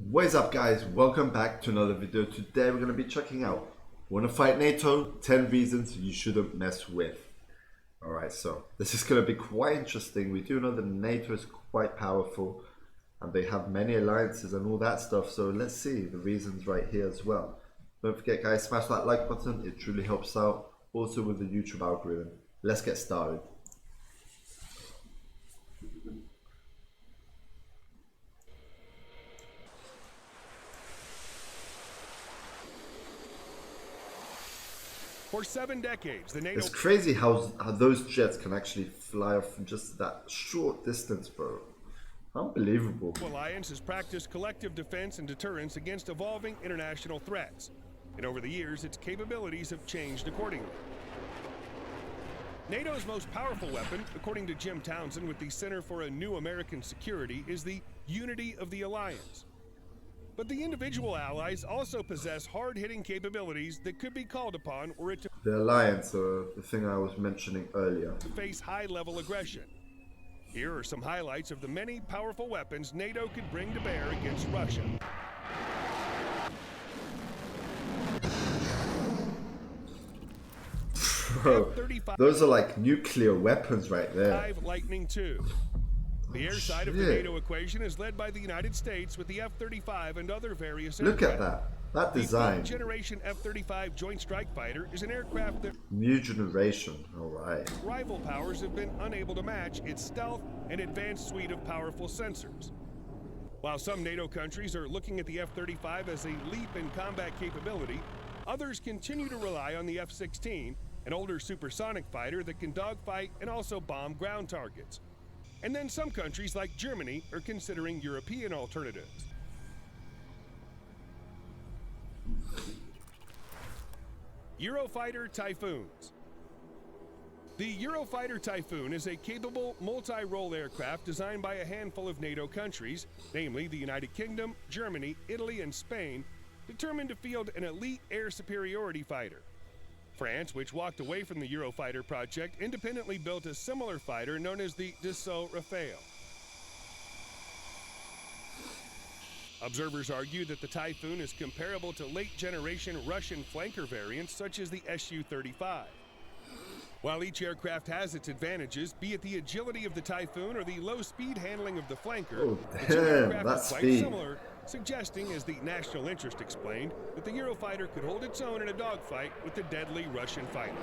What is up, guys? Welcome back to another video. Today we're going to be checking out want to fight NATO, 10 reasons you shouldn't mess with. Alright, so this is going to be quite interesting. We do know that NATO is quite powerful and they have many alliances and all that stuff, so let's see the reasons right here as well. Don't forget, guys, smash that like button, it truly helps out, also with the YouTube algorithm. Let's get started. For 7 decades, the NATO... It's crazy how those jets can actually fly off from just that short distance, bro. Unbelievable. Alliance has practiced collective defense and deterrence against evolving international threats. And over the years, its capabilities have changed accordingly. NATO's most powerful weapon, according to Jim Townsend with the Center for a New American Security, is the unity of the alliance. But the individual allies also possess hard-hitting capabilities that could be called upon were it to the alliance, the thing I was mentioning earlier, face high-level aggression. Here are some highlights of the many powerful weapons NATO could bring to bear against Russia. Bro, those are like nuclear weapons right there. Lightning II. The air side of the NATO equation is led by the United States with the F-35 and other various aircraft. Look at that design. The generation F-35 Joint Strike Fighter is an aircraft that new generation. All right. Rival powers have been unable to match its stealth and advanced suite of powerful sensors. While some NATO countries are looking at the F-35 as a leap in combat capability, others continue to rely on the F-16, an older supersonic fighter that can dogfight and also bomb ground targets. And then some countries like Germany are considering European alternatives. Eurofighter Typhoons. The Eurofighter Typhoon is a capable multi-role aircraft designed by a handful of NATO countries, namely the United Kingdom, Germany, Italy, and Spain, determined to field an elite air superiority fighter. France, which walked away from the Eurofighter project, independently built a similar fighter known as the Dassault Rafale. Observers argue that the Typhoon is comparable to late-generation Russian flanker variants such as the Su-35. While each aircraft has its advantages, be it the agility of the Typhoon or the low-speed handling of the flanker, the two aircraft are quite similar, suggesting, as the national interest explained, that the Eurofighter could hold its own in a dogfight with the deadly Russian fighter.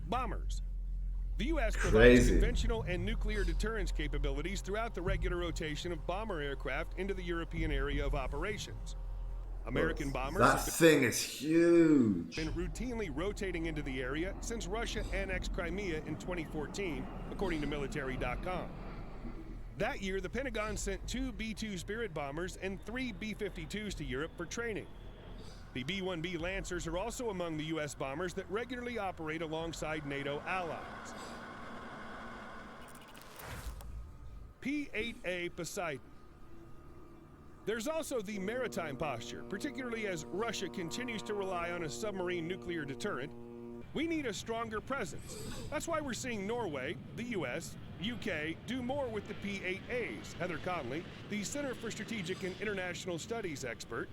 Bombers. The U.S. provides conventional and nuclear deterrence capabilities throughout the regular rotation of bomber aircraft into the European area of operations. American bombers that thing is huge. Been routinely rotating into the area since Russia annexed Crimea in 2014, according to military.com. That year, the Pentagon sent 2 B-2 Spirit bombers and 3 B-52s to Europe for training. The B-1B Lancers are also among the U.S. bombers that regularly operate alongside NATO allies. P-8A Poseidon. There's also the maritime posture, particularly as Russia continues to rely on a submarine nuclear deterrent. We need a stronger presence. That's why we're seeing Norway, the US, UK do more with the P-8As. Heather Conley, the Center for Strategic and International Studies expert.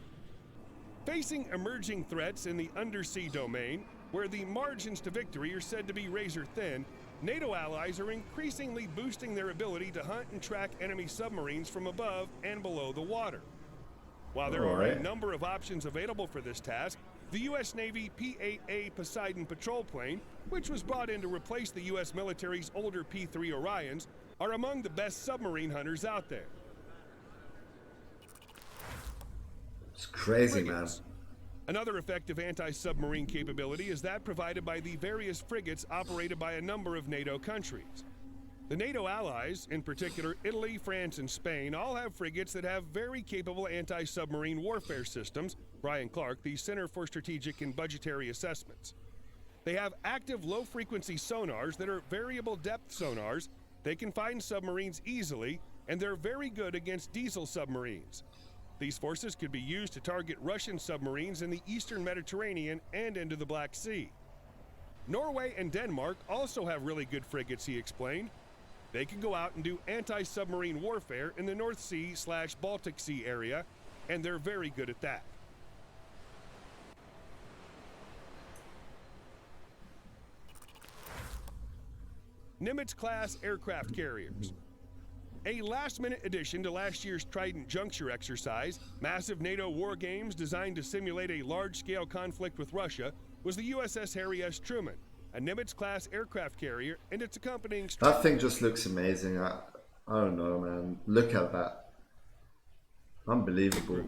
Facing emerging threats in the undersea domain, where the margins to victory are said to be razor thin, NATO allies are increasingly boosting their ability to hunt and track enemy submarines from above and below the water. While there are a number of options available for this task, the U.S. Navy P-8A Poseidon patrol plane, which was brought in to replace the U.S. military's older P-3 Orions, are among the best submarine hunters out there. It's crazy, Frigates. Man. Another effective anti-submarine capability is that provided by the various frigates operated by a number of NATO countries. The NATO allies, in particular Italy, France, and Spain, all have frigates that have very capable anti-submarine warfare systems, Brian Clark, the Center for Strategic and Budgetary Assessments. They have active low-frequency sonars that are variable depth sonars. They can find submarines easily, and they're very good against diesel submarines. These forces could be used to target Russian submarines in the eastern Mediterranean and into the Black Sea. Norway and Denmark also have really good frigates, he explained. They can go out and do anti-submarine warfare in the North Sea/Baltic Sea area, and they're very good at that. Nimitz-class aircraft carriers. A last-minute addition to last year's Trident Juncture exercise, massive NATO war games designed to simulate a large-scale conflict with Russia, was the USS Harry S. Truman, a Nimitz-class aircraft carrier, and its accompanying... That thing just looks amazing. I don't know, man. Look at that. Unbelievable.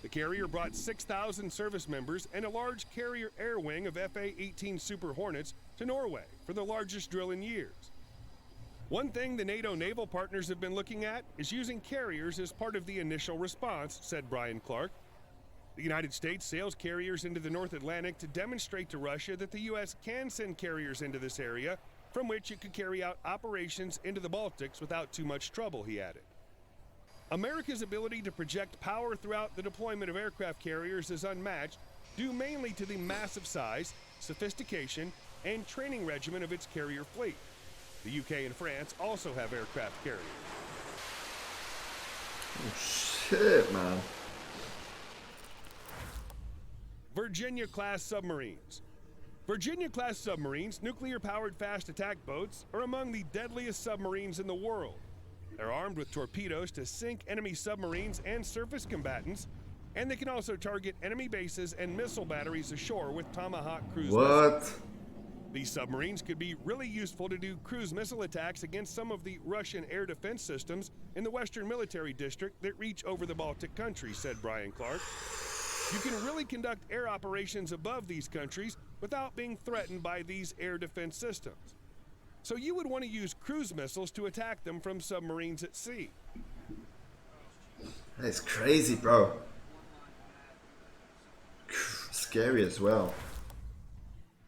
The carrier brought 6,000 service members and a large carrier air wing of FA-18 Super Hornets to Norway for the largest drill in years. One thing the NATO naval partners have been looking at is using carriers as part of the initial response, said Brian Clark. The United States sails carriers into the North Atlantic to demonstrate to Russia that the U.S. can send carriers into this area, from which it could carry out operations into the Baltics without too much trouble, he added. America's ability to project power throughout the deployment of aircraft carriers is unmatched, due mainly to the massive size, sophistication, and training regimen of its carrier fleet. The UK and France also have aircraft carriers. Oh shit, man. Virginia-class submarines. Virginia-class submarines, nuclear-powered fast attack boats, are among the deadliest submarines in the world. They're armed with torpedoes to sink enemy submarines and surface combatants, and they can also target enemy bases and missile batteries ashore with Tomahawk cruise missiles. These submarines could be really useful to do cruise missile attacks against some of the Russian air defense systems in the Western Military District that reach over the Baltic countries, said Brian Clark. You can really conduct air operations above these countries without being threatened by these air defense systems. So you would want to use cruise missiles to attack them from submarines at sea. That's crazy, bro. Scary as well.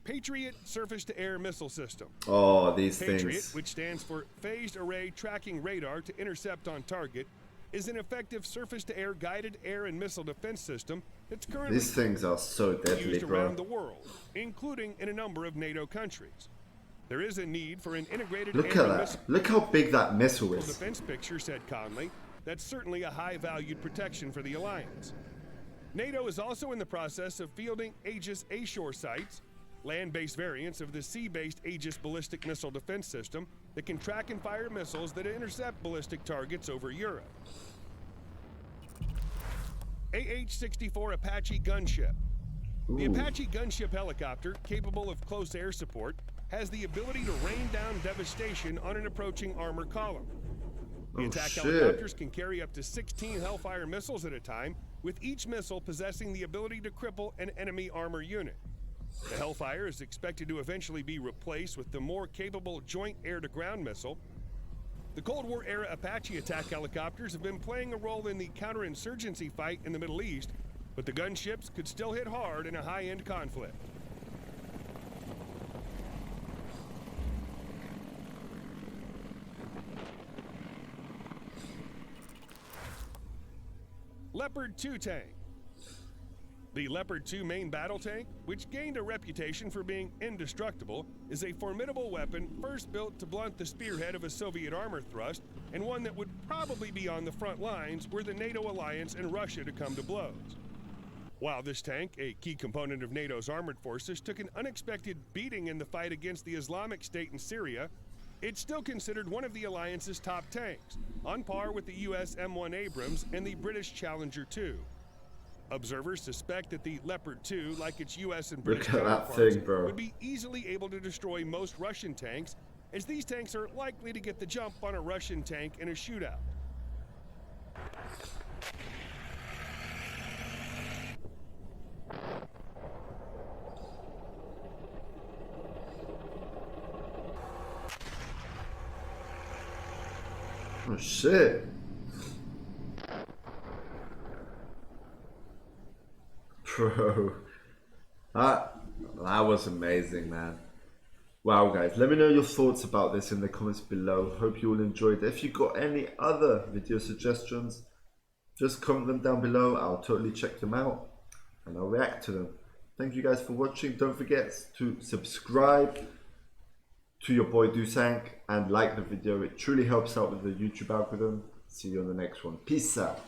Patriot surface-to-air missile system. Oh, these Patriot, things. which stands for Phased Array Tracking Radar to Intercept on Target, is an effective surface-to-air guided air and missile defense system that's currently These things are so deadly, used bro. around the world, including in a number of NATO countries. There is a need for an integrated Look air at and that. missile Look how big that missile is. defense picture, said Conley. That's certainly a high-valued protection for the alliance. NATO is also in the process of fielding Aegis A-shore sites, land-based variants of the sea-based Aegis ballistic missile defense system that can track and fire missiles that intercept ballistic targets over Europe. AH-64 Apache gunship. The Apache gunship helicopter, capable of close air support, has the ability to rain down devastation on an approaching armor column. The attack helicopters can carry up to 16 Hellfire missiles at a time, with each missile possessing the ability to cripple an enemy armor unit. The Hellfire is expected to eventually be replaced with the more capable Joint Air-to-Ground missile. The Cold War-era Apache attack helicopters have been playing a role in the counterinsurgency fight in the Middle East, but the gunships could still hit hard in a high-end conflict. Leopard 2 tank. The Leopard 2 main battle tank, which gained a reputation for being indestructible, is a formidable weapon first built to blunt the spearhead of a Soviet armor thrust, and one that would probably be on the front lines were the NATO alliance and Russia to come to blows. While this tank, a key component of NATO's armored forces, took an unexpected beating in the fight against the Islamic State in Syria, it's still considered one of the alliance's top tanks, on par with the US M1 Abrams and the British Challenger 2. Observers suspect that the Leopard 2, like its US and British counterparts, would be easily able to destroy most Russian tanks, as these tanks are likely to get the jump on a Russian tank in a shootout. Oh shit. Bro. That was amazing, man. Wow, guys, let me know your thoughts about this in the comments below. Hope you all enjoyed it. If you got any other video suggestions, just comment them down below. I'll totally check them out and I'll react to them. Thank you guys for watching. Don't forget to subscribe to your boy Dusank and like the video. It truly helps out with the YouTube algorithm. See you on the next one. Peace out.